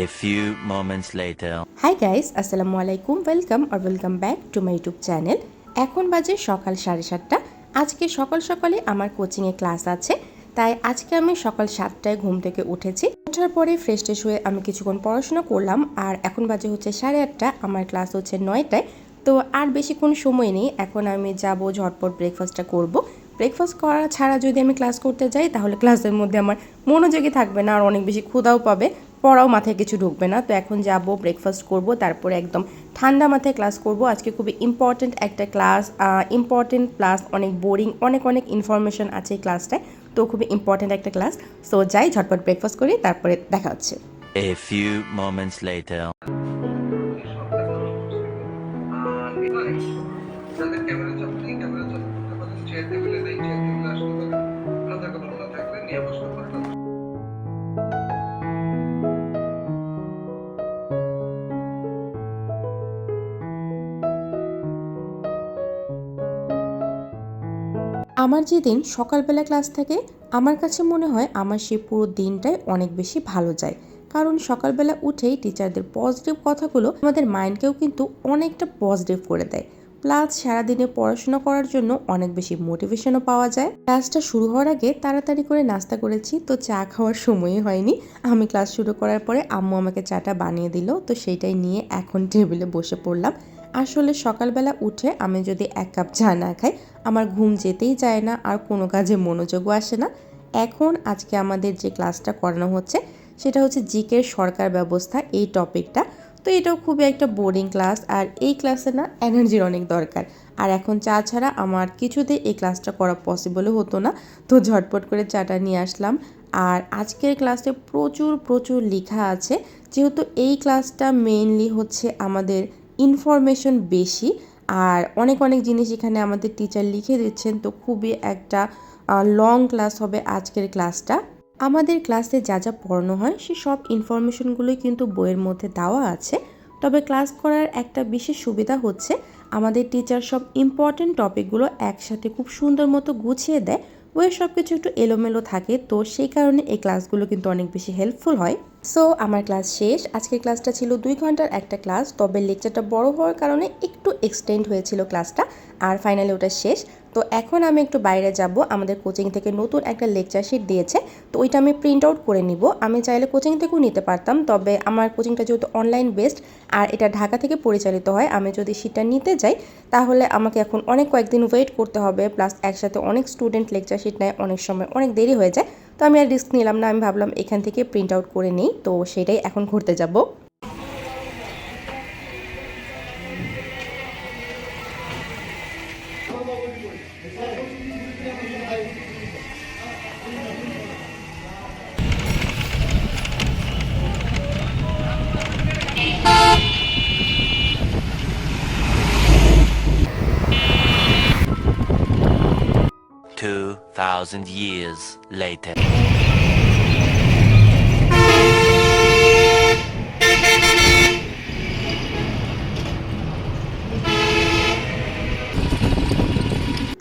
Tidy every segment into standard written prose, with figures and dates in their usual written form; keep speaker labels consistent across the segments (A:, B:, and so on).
A: A few moments later.
B: Hi guys, আসসালামু আলাইকুম। Welcome back to my YouTube channel. এখন বাজে সকাল 7:30। আজকে সকাল সকালে আমার কোচিংয়ে ক্লাস আছে, তাই আজকে আমি সকাল 7টায় ঘুম থেকে উঠেছি। ওঠার পরে ফ্রেশ ট্রেশ হয়ে আমি কিছুক্ষণ পড়াশোনা করলাম, আর এখন বাজে হচ্ছে 8:30। আমার ক্লাস হচ্ছে 9টায়। তো আর বেশিক্ষণ সময় নেই, এখন আমি যাব ঝটপট ব্রেকফাস্টটা করব। ব্রেকফাস্ট করা ছাড়া যদি আমি ক্লাস করতে যাই তাহলে ক্লাসের মধ্যে আমার মনোযোগী থাকবে না, আর অনেক বেশি ক্ষুধাও পাবে, পড়াও মাথায় কিছু ঢুকবে না। তো এখন যাব, ব্রেকফাস্ট করব, তারপরে একদম ঠান্ডা মাথায় ক্লাস করব। আজকে খুবই ইম্পর্ট্যান্ট একটা ক্লাস, ইম্পর্ট্যান্ট প্লাস অনেক বোরিং, অনেক ইনফরমেশন আছে এই ক্লাসটায়। তো খুবই ইম্পর্ট্যান্ট একটা ক্লাস। সো যাই, ঝটপট ব্রেকফাস্ট করি, তারপরে দেখা হচ্ছে।
A: A few moments later.
C: যাদের ক্যামেরা চাপ নেই ক্যামেরা চালু করতে পারেন, চেয়ার টেবিলে নেই চেয়ার টেবিলে আসতে পারেন, খাতা কলম না থাকলে নিয়ে বসতে পারেন।
B: আমার যেদিন সকালবেলা ক্লাস থাকে, আমার কাছে মনে হয় আমার সেই পুরো দিনটাই অনেক বেশি ভালো যায়। কারণ সকালবেলা উঠেই টিচারদের পজিটিভ কথাগুলো আমাদের মাইন্ডকেও কিন্তু অনেকটা পজিটিভ করে দেয়। প্লাস সারাদিনে পড়াশোনা করার জন্য অনেক বেশি মোটিভেশনও পাওয়া যায়। ক্লাসটা শুরু হওয়ার আগে তাড়াতাড়ি করে নাস্তা করেছি, তো চা খাওয়ার সময়ই হয়নি। আমি ক্লাস শুরু করার পরে আম্মু আমাকে চাটা বানিয়ে দিল, তো সেইটাই নিয়ে এখন টেবিলে বসে পড়লাম। আসলে সকালবেলা উঠে আমি যদি 1 কাপ চা না খাই, আমার ঘুম যেতেই চায় না, আর কোনো কাজে মনোযোগও আসে না। এখন আজকে আমাদের যে ক্লাসটা করানো হচ্ছে সেটা হচ্ছে জিকের সরকার ব্যবস্থা, এই টপিকটা। তো এটাও খুবই একটা বোরিং ক্লাস, আর এই ক্লাসে না এনার্জির অনেক দরকার। আর এখন চা ছাড়া আমার কিছুতেই এই ক্লাসটা করা পসিবলও হতো না। তো ঝটপট করে চাটা নিয়ে আসলাম। আর আজকের ক্লাসে প্রচুর লেখা আছে, যেহেতু এই ক্লাসটা মেইনলি হচ্ছে আমাদের ইনফরমেশন বেশি, আর অনেক জিনিস এখানে আমাদের টিচার লিখে দিচ্ছেন। তো খুবই একটা লং ক্লাস হবে আজকের ক্লাসটা। আমাদের ক্লাসে যা যা পড়ানো হয় সে সব ইনফরমেশনগুলোই কিন্তু বইয়ের মধ্যে দেওয়া আছে। তবে ক্লাস করার একটা বিশেষ সুবিধা হচ্ছে আমাদের টিচার সব ইম্পর্টেন্ট টপিকগুলো একসাথে খুব সুন্দর মতো গুছিয়ে দেয়। বইয়ের সব কিছু একটু এলোমেলো থাকে, তো সেই কারণে এই ক্লাসগুলো কিন্তু অনেক বেশি হেল্পফুল হয়। সো আমার ক্লাস শেষ। আজকের ক্লাসটা ছিল 2 ঘন্টার একটা ক্লাস, তবে লেকচারটা বড় হওয়ার কারণে একটু এক্সটেন্ড হয়েছিল ক্লাসটা, আর ফাইনালি ওটা শেষ। তো এখন আমি একটু বাইরে যাব, আমাদের কোচিং থেকে নতুন একটা লেকচার শিট দিয়েছে, তো ওইটা আমি প্রিন্ট আউট করে নিব। আমি চাইলে কোচিং থেকেও নিতে পারতাম, তবে আমার কোচিংটা যেহেতু অনলাইন বেসড আর এটা ঢাকা থেকে পরিচালিত হয়, আমি যদি শিটটা নিতে যাই তাহলে আমাকে এখন কয়েকদিন ওয়েট করতে হবে, প্লাস একসাথে অনেক স্টুডেন্ট লেকচার শিট নেয়, অনেক সময় অনেক দেরি হয়ে যায়। তো আমি আর রিস্ক নিলাম না, আমি ভাবলাম এখান থেকে প্রিন্ট আউট করে নিই। তো সেটাই এখন করতে যাব।
A: 2,000 years later.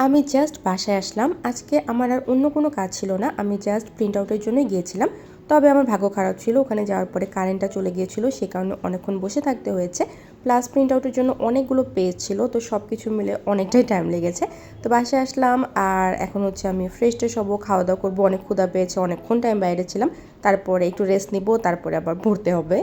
B: আমি জাস্ট বাসায় আসলাম। আজকে আমার আর অন্য কোনো কাজ ছিল না, আমি জাস্ট প্রিন্ট আউটের জন্যই গিয়েছিলাম। তবে আমার ভাগ্য খারাপ ছিল, ওখানে যাওয়ার পরে কারেন্টটা চলে গিয়েছিল, সে কারণে অনেকক্ষণ বসে থাকতে হয়েছে। প্লাস প্রিন্ট আউটের জন্য অনেকগুলো পেজ ছিল, তো সব কিছু মিলে অনেকটাই টাইম লেগেছে। তো বাসায় আসলাম, আর এখন হচ্ছে আমি ফ্রেশ ট্রেশ হবো, খাওয়া দাওয়া করবো। অনেক ক্ষুধা পেয়েছে, অনেকক্ষণ টাইম বাইরে ছিলাম, তারপরে একটু রেস্ট নিব, তারপরে আবার পড়তে হবে।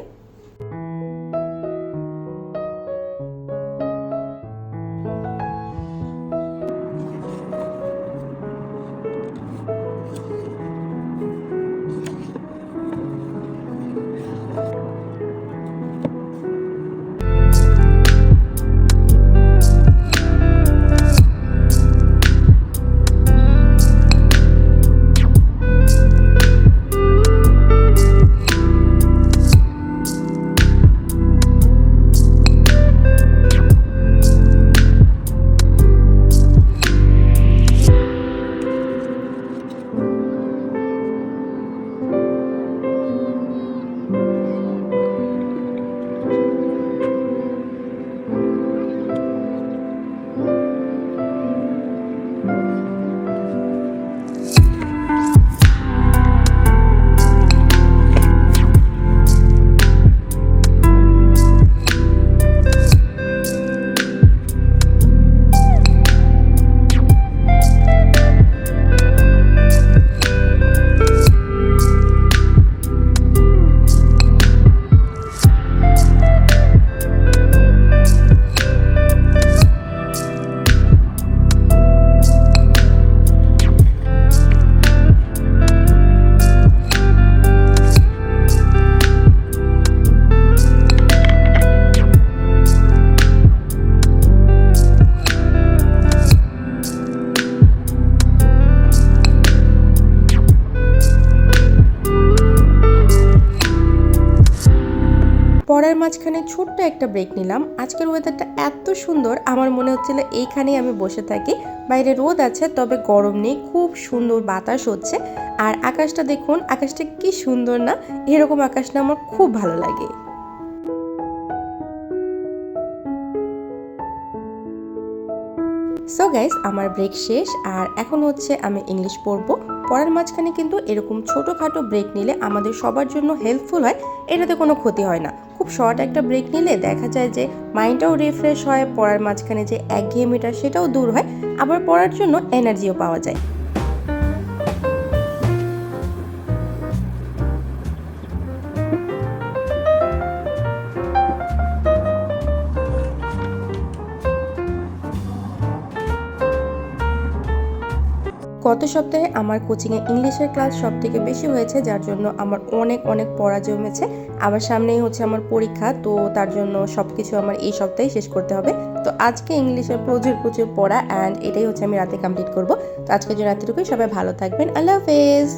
B: পড়ার মাঝখানে ছোট্ট একটা ব্রেক নিলাম। আজকের ওয়েদারটা এত সুন্দর, আমার মনে হচ্ছিল এইখানেই আমি বসে থাকি। বাইরে রোদ আছে তবে গরম নেই, খুব সুন্দর বাতাস হচ্ছে। আর আকাশটা দেখুন, আকাশটা কি সুন্দর না? এরকম আকাশ না আমার খুব ভালো লাগে। সো গাইস, আমার ব্রেক শেষ আর এখন হচ্ছে আমি ইংলিশ পড়বো। পড়ার মাঝখানে কিন্তু এরকম ছোটোখাটো ব্রেক নিলে আমাদের সবার জন্য হেল্পফুল হয়, এটাতে কোনো ক্ষতি হয় না। খুব শর্ট একটা ব্রেক নিলে দেখা যায় যে মাইন্ডটাও রিফ্রেশ হয়, পড়ার মাঝখানে যে একঘেয়েমিটা সেটাও দূর হয়, আবার পড়ার জন্য এনার্জিও পাওয়া যায়। গত সপ্তাহে আমার কোচিংয়ে ইংলিশের ক্লাস সবথেকে বেশি হয়েছে, যার জন্য আমার অনেক অনেক পড়া জমেছে। আবার সামনেই হচ্ছে আমার পরীক্ষা, তো তার জন্য সব কিছু আমার এই সপ্তাহে শেষ করতে হবে। তো আজকে ইংলিশের প্রচুর প্রচুর পড়া অ্যান্ড এটাই হচ্ছে আমি রাতে কমপ্লিট করব। তো আজকের জন্য এতটুকুই, সবাই ভালো থাকবেন, আল্লাহ হাফেজ।